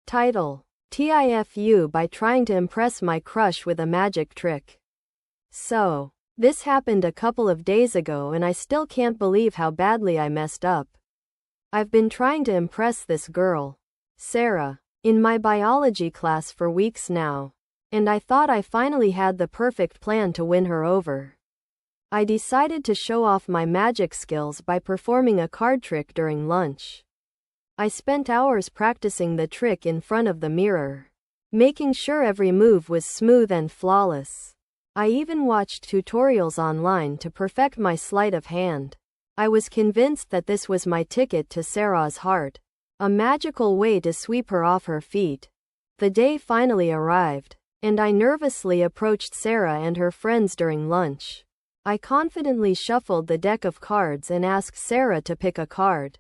Title: TIFU by trying to impress my crush with a magic trick. So, this happened a couple of days ago and I still can't believe how badly I messed up. I've been trying to impress this girl, Sarah, in my biology class for weeks now, and I thought I finally had the perfect plan to win her over. I decided to show off my magic skills by performing a card trick during lunch. I spent hours practicing the trick in front of the mirror, making sure every move was smooth and flawless. I even watched tutorials online to perfect my sleight of hand. I was convinced that this was my ticket to Sarah's heart, a magical way to sweep her off her feet. The day finally arrived, and I nervously approached Sarah and her friends during lunch. I confidently shuffled the deck of cards and asked Sarah to pick a card.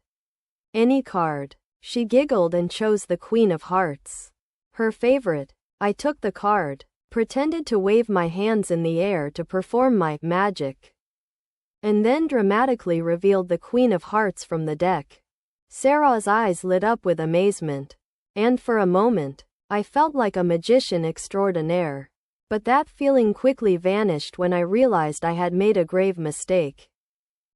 Any card. She giggled and chose the Queen of Hearts, her favorite. I took the card, pretended to wave my hands in the air to perform my magic, and then dramatically revealed the Queen of Hearts from the deck. Sarah's eyes lit up with amazement, and for a moment, I felt like a magician extraordinaire. But that feeling quickly vanished when I realized I had made a grave mistake.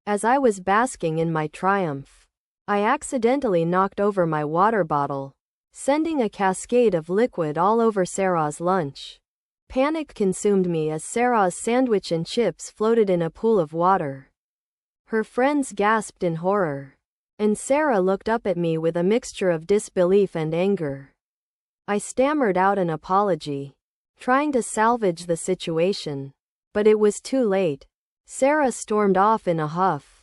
As I was basking in my triumph, I accidentally knocked over my water bottle, sending a cascade of liquid all over Sarah's lunch. Panic consumed me as Sarah's sandwich and chips floated in a pool of water. Her friends gasped in horror, and Sarah looked up at me with a mixture of disbelief and anger. I stammered out an apology, trying to salvage the situation, but it was too late. Sarah stormed off in a huff,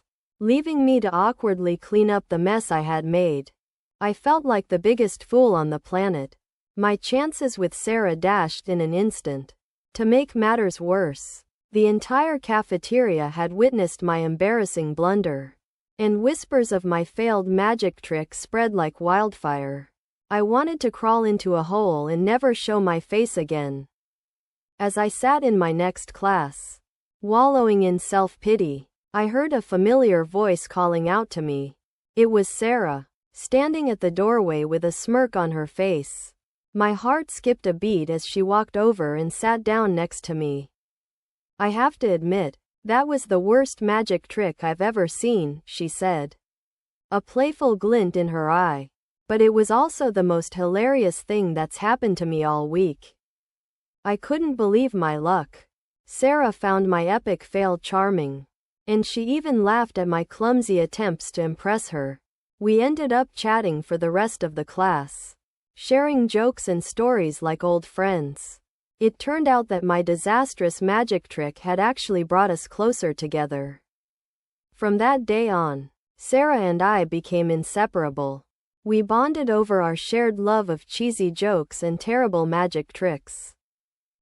leaving me to awkwardly clean up the mess I had made. I felt like the biggest fool on the planet. My chances with Sarah dashed in an instant. To make matters worse, the entire cafeteria had witnessed my embarrassing blunder, and whispers of my failed magic trick spread like wildfire. I wanted to crawl into a hole and never show my face again. As I sat in my next class, wallowing in self-pity, I heard a familiar voice calling out to me. It was Sarah, standing at the doorway with a smirk on her face. My heart skipped a beat as she walked over and sat down next to me. I have to admit, that was the worst magic trick I've ever seen, she said, a playful glint in her eye. But it was also the most hilarious thing that's happened to me all week. I couldn't believe my luck. Sarah found my epic fail charming, and she even laughed at my clumsy attempts to impress her. We ended up chatting for the rest of the class, sharing jokes and stories like old friends. It turned out that my disastrous magic trick had actually brought us closer together. From that day on, Sarah and I became inseparable. We bonded over our shared love of cheesy jokes and terrible magic tricks.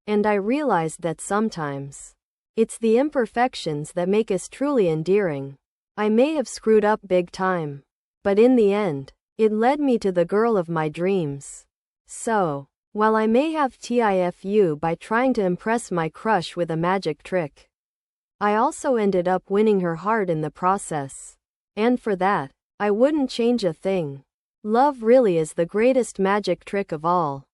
And I realized that sometimes, it's the imperfections that make us truly endearing. I may have screwed up big time, but in the end, it led me to the girl of my dreams. So, while I may have TIFU by trying to impress my crush with a magic trick, I also ended up winning her heart in the process. And for that, I wouldn't change a thing. Love really is the greatest magic trick of all.